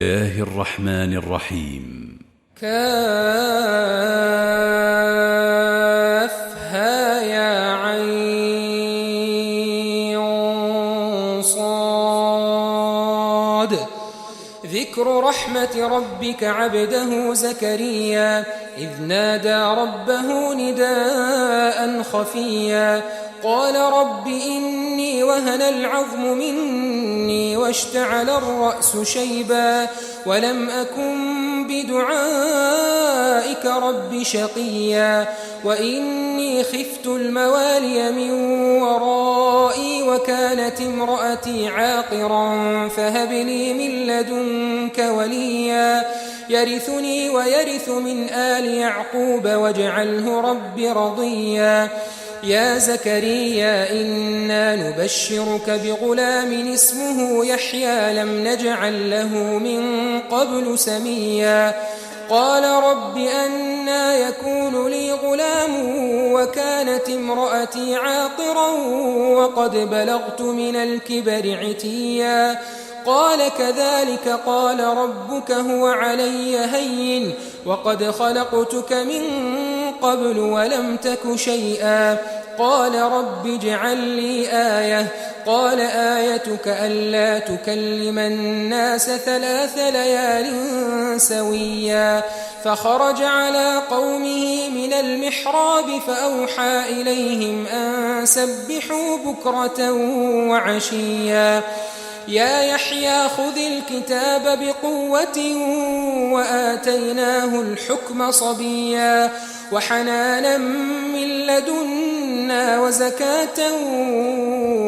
الله الرحمن الرحيم. كافها يا عين صاد. ذكر رحمة ربك عبده زكريا إذ نادى ربه نداء خفيا قال رب إني وهن العظم مني واشتعل الرأس شيبا ولم أكن بدعائك رب شقيا وإني خفت الموالي من ورائي وكانت امرأتي عاقرا فهب لي من لدنك وليا يرثني ويرث من آل يعقوب واجعله رب رضيا يا زكريا إنا نبشرك بغلام اسمه يحيى لم نجعل له من قبل سميا قال رب أنى يكون لي غلام وكانت امرأتي عاقرا وقد بلغت من الكبر عتيا قال كذلك قال ربك هو علي هين وقد خلقتك من قبل ولم تك شيئا قال رب اجعل لي آية قال آيتك ألا تكلم الناس 3 ليال سويا فخرج على قومه من المحراب فأوحى إليهم أن سبحوا بكرة وعشيا يا يحيى خذ الكتاب بقوة وآتيناه الحكم صبيا وحنانا من لدنا وزكاة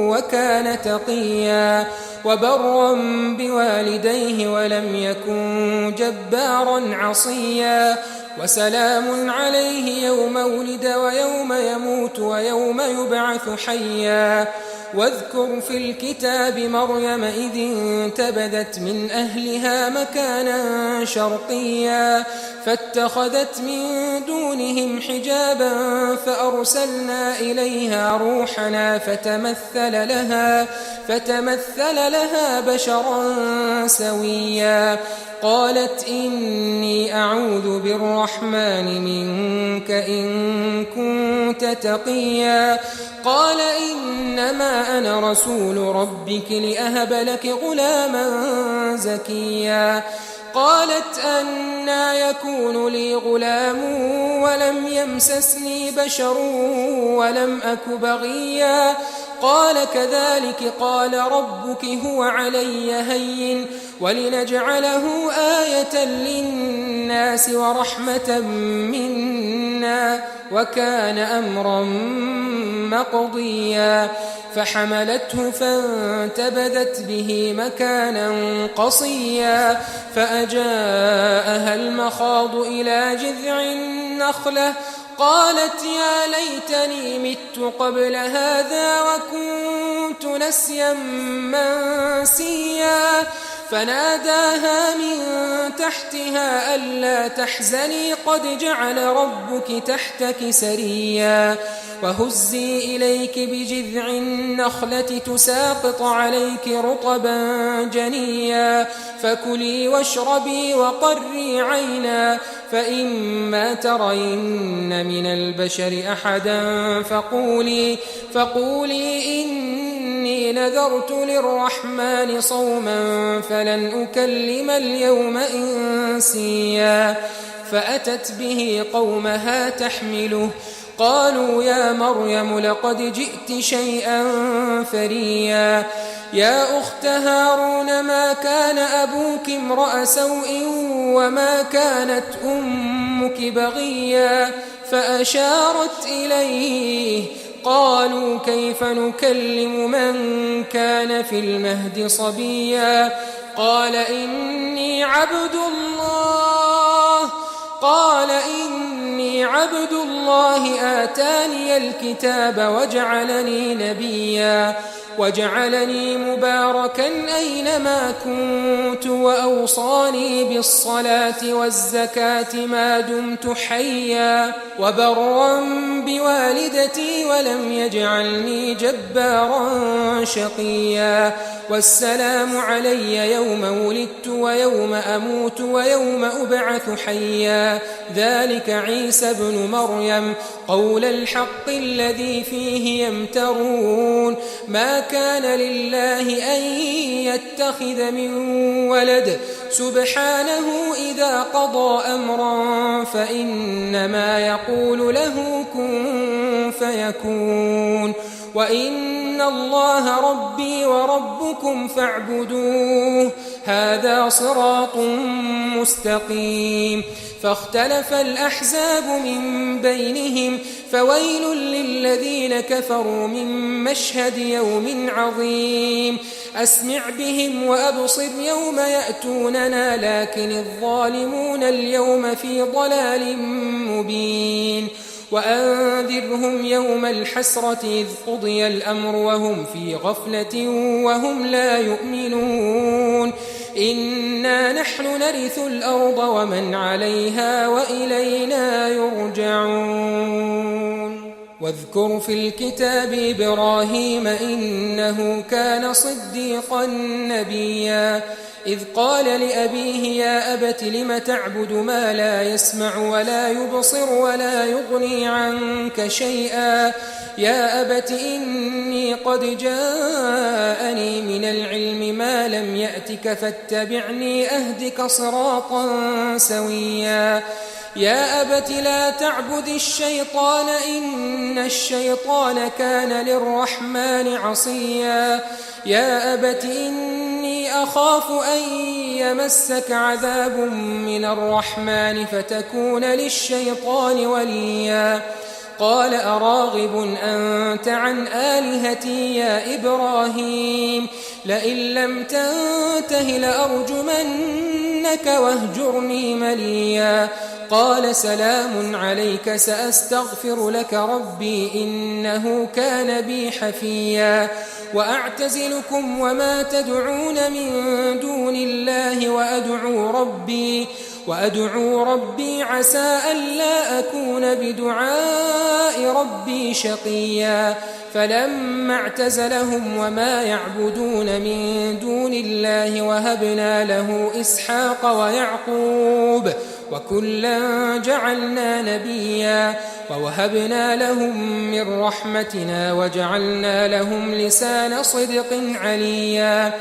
وكان تقيا وبرا بوالديه ولم يكن جبارا عصيا وسلام عليه يوم ولد ويوم يموت ويوم يبعث حيا واذكر في الكتاب مريم إذ انتبذت من أهلها مكانا شرقيا فاتخذت من دونهم حجابا فأرسلنا إليها روحنا فتمثل لها بشرا سويا قالت إني أعوذ بالرحمن منك إن كنت تقيا قال إنما أنا رسول ربك لأهب لك غلاما زكيا قالت أنى يكون لي غلام ولم يمسسني بشر ولم أك بغيا قال كذلك قال ربك هو علي هين ولنجعله آية للناس ورحمة منا وكان أمرا مقضيا فحملته فانتبذت به مكانا قصيا فأجاءها المخاض إلى جذع النخلة قالت يا ليتني مت قبل هذا وكنت نسيا منسيا فناداها من تحتها ألا تحزني قد جعل ربك تحتك سريا وهزي إليك بجذع النخلة تساقط عليك رطبا جنيا فكلي واشربي وقري عينا فإما ترين من البشر أحدا فقولي إني نذرت للرحمن صوما فلن أكلم اليوم إنسيا فأتت به قومها تحمله قالوا يا مريم لقد جئت شيئا فريا يا أخت هارون ما كان أبوك امرأ سوء وما كانت أمك بغيا فأشارت إليه قالوا كيف نكلم من كان في المهد صبيا قال إني عبد الله آتاني الكتاب وجعلني نبيا وجعلني مباركا أينما كنت وأوصاني بالصلاة والزكاة ما دمت حيا وبرا بوالدتي ولم يجعلني جبارا شقيا والسلام علي يوم ولدت ويوم أموت ويوم أبعث حيا ذلك عيسى ابن مريم قول الحق الذي فيه يمترون ما كان لله أن يتخذ من ولد سبحانه إذا قضى أمرا فإنما يقول له كن فيكون وإن الله ربي وربكم فاعبدوه هذا صراط مستقيم فاختلف الأحزاب من بينهم فويل للذين كفروا من مشهد يوم عظيم أسمع بهم وأبصر يوم يأتوننا لكن الظالمون اليوم في ضلال مبين وأنذرهم يوم الحسرة إذ قضي الأمر وهم في غفلة وهم لا يؤمنون إنا نحن نرث الأرض ومن عليها وإلينا يرجعون واذكر في الكتاب إبراهيم إنه كان صديقا نبيا إذ قال لأبيه يا أبت لم تعبد ما لا يسمع ولا يبصر ولا يغني عنك شيئا يا أبت إني قد جاءني من العلم ما لم يأتك فاتبعني أهدك صراطا سويا يا أبت لا تعبد الشيطان إن الشيطان كان للرحمن عصيا يا أبت إني أخاف أن يمسك عذاب من الرحمن فتكون للشيطان وليا قال أراغب أنت عن آلهتي يا إبراهيم لئن لم تنته لأرجمنك واهجرني مليا قال سلام عليك سأستغفر لك ربي إنه كان بي حفيا وأعتزلكم وما تدعون من دون الله وأدعو ربي عسى ألا أكون بدعاء ربي شقيا فلما اعتزلهم وما يعبدون من دون الله وهبنا له إسحاق ويعقوب وكلا جعلنا نبيا ووهبنا لهم من رحمتنا وجعلنا لهم لسان صدق عليا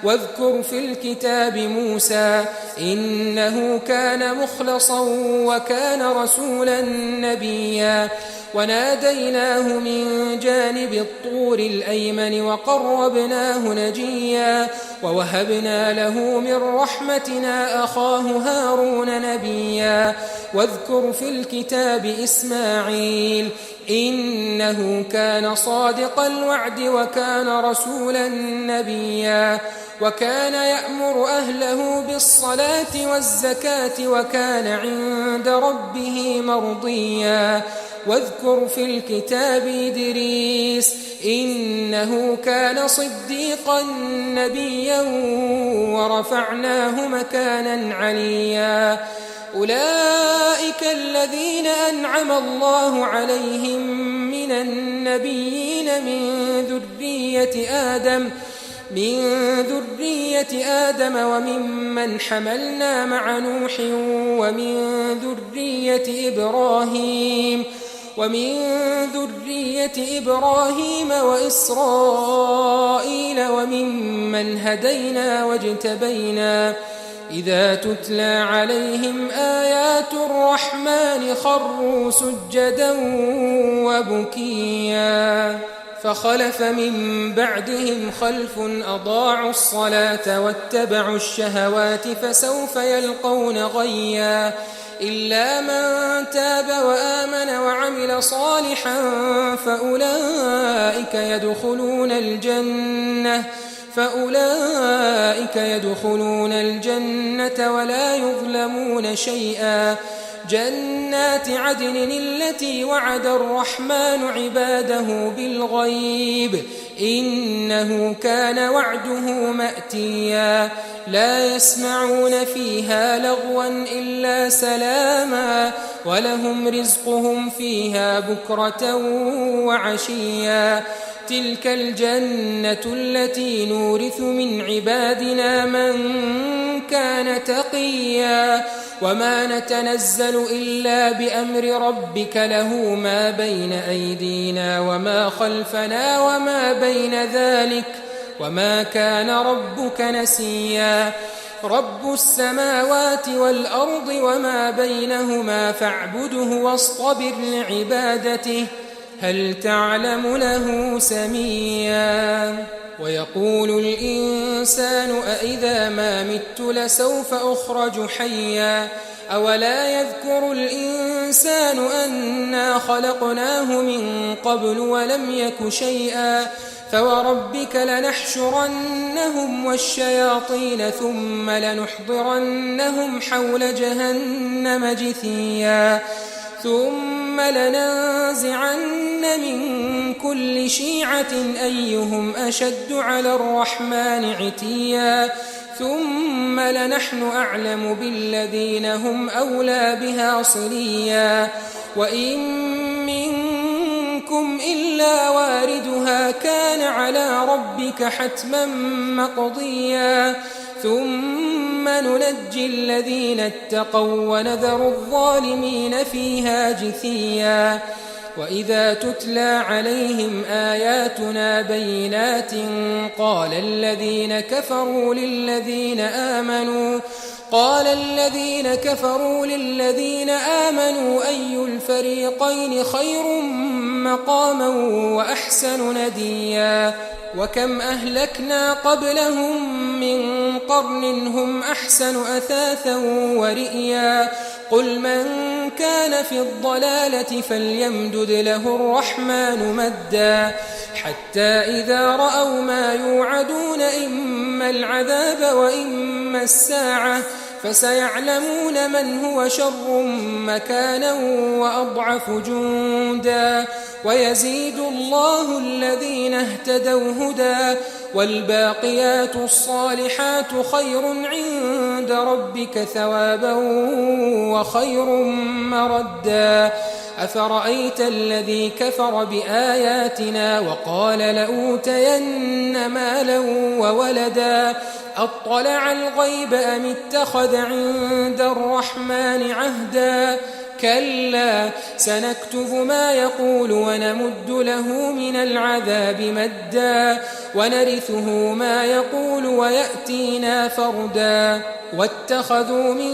واذكر في الكتاب موسى إنه كان مخلصا وكان رسولا نبيا وناديناه من جانب الطور الأيمن وقربناه نجيا ووهبنا له من رحمتنا أخاه هارون نبيا واذكر في الكتاب إسماعيل إنه كان صادق الوعد وكان رسولا نبيا وكان يأمر أهله بالصلاة والزكاة وكان عند ربه مرضيا واذكر في الكتاب إدريس إنه كان صديقا نبيا ورفعناه مكانا عليا أولئك الذين أنعم الله عليهم من النبيين من ذرية آدم وممن حملنا مع نوح ومن ذرية إبراهيم وإسرائيل وممن هدينا واجتبينا إذا تتلى عليهم آيات الرحمن خروا سجدا وبكيا فخلف من بعدهم خلف أضاعوا الصلاة واتبعوا الشهوات فسوف يلقون غيا إلا من تاب وآمن وعمل صالحا فأولئك يدخلون الجنة ولا يظلمون شيئا جنات عدن التي وعد الرحمن عباده بالغيب إنه كان وعده مأتيا لا يسمعون فيها لغوا إلا سلاما ولهم رزقهم فيها بكرة وعشيا تلك الجنة التي نورث من عبادنا من كان تقيا وما نتنزل إلا بأمر ربك له ما بين أيدينا وما خلفنا وما بين ذلك وما كان ربك نسيا رب السماوات والأرض وما بينهما فاعبده واصطبر لعبادته هل تعلم له سميا ويقول الإنسان أإذا ما مت لسوف أخرج حيا أولا يذكر الإنسان أنا خلقناه من قبل ولم يك شيئا فوربك لنحشرنهم والشياطين ثم لنحضرنهم حول جهنم جثيا ثم لننزعن من كل شيعة أيهم أشد على الرحمن عتيا ثم لنحن أعلم بالذين هم أولى بها صليا وإن منكم إلا واردها كان على ربك حتما مقضيا ثم ننجي الذين اتقوا ونذر الظالمين فيها جثيا وإذا تتلى عليهم آياتنا بينات قال الذين كفروا للذين آمنوا أي الفريقين خير مقاما وأحسن نديا وكم أهلكنا قبلهم من قرن هم أحسن أثاثا ورئيا قل من كان في الضلالة فليمدد له الرحمن مدا حتى إذا رأوا ما يوعدون إما العذاب وإما الساعة فسيعلمون من هو شر مكانا وأضعف جندا ويزيد الله الذين اهتدوا هدى والباقيات الصالحات خير عند ربك ثوابا وخير مردا أفرأيت الذي كفر بآياتنا وقال لأوتين مالا وولدا أطلع الغيب أم اتخذ عند الرحمن عهدا كلا سنكتب ما يقول ونمد له من العذاب مدا ونرثه ما يقول ويأتينا فردا واتخذوا من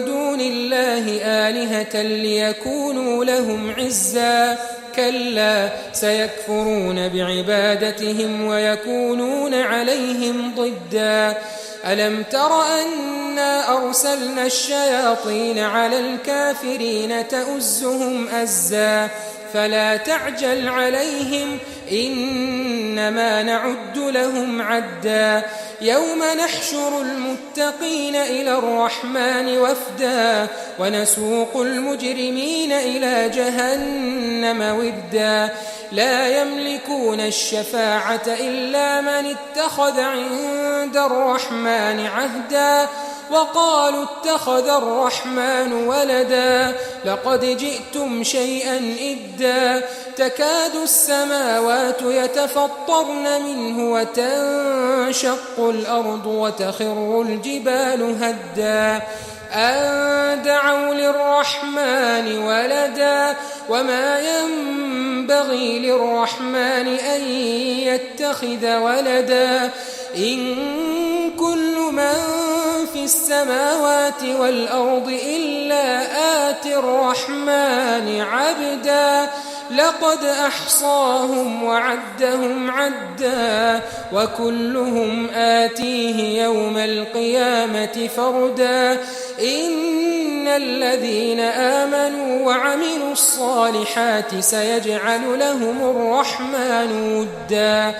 دون الله آلهة ليكونوا لهم عزا كلا سيكفرون بعبادتهم ويكونون عليهم ضدا ألم تر أنا أرسلنا الشياطين على الكافرين تؤزهم أزا فلا تعجل عليهم إنما نعد لهم عدا يوم نحشر المتقين إلى الرحمن وفدا ونسوق المجرمين إلى جهنم وردا لا يملكون الشفاعة إلا من اتخذ عند الرحمن عهدا وقالوا اتخذ الرحمن ولدا لقد جئتم شيئا إدا تكاد السماوات يتفطرن منه وتنشق الأرض وتخر الجبال هدا أن دعوا للرحمن ولدا وما ينبغي للرحمن أن يتخذ ولدا إن كل من في السماوات والأرض إلا آتي الرحمن عبدا لقد أحصاهم وعدهم عدا وكلهم آتيه يوم القيامة فردا إن الذين آمنوا وعملوا الصالحات سيجعل لهم الرحمن ودا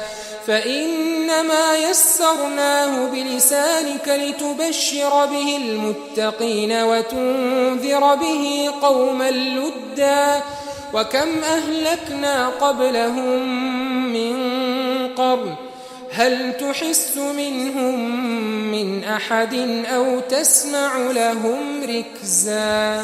فإنما يسرناه بلسانك لتبشر به المتقين وتنذر به قوما لدا وكم أهلكنا قبلهم من قرن هل تحس منهم من أحد أو تسمع لهم ركزا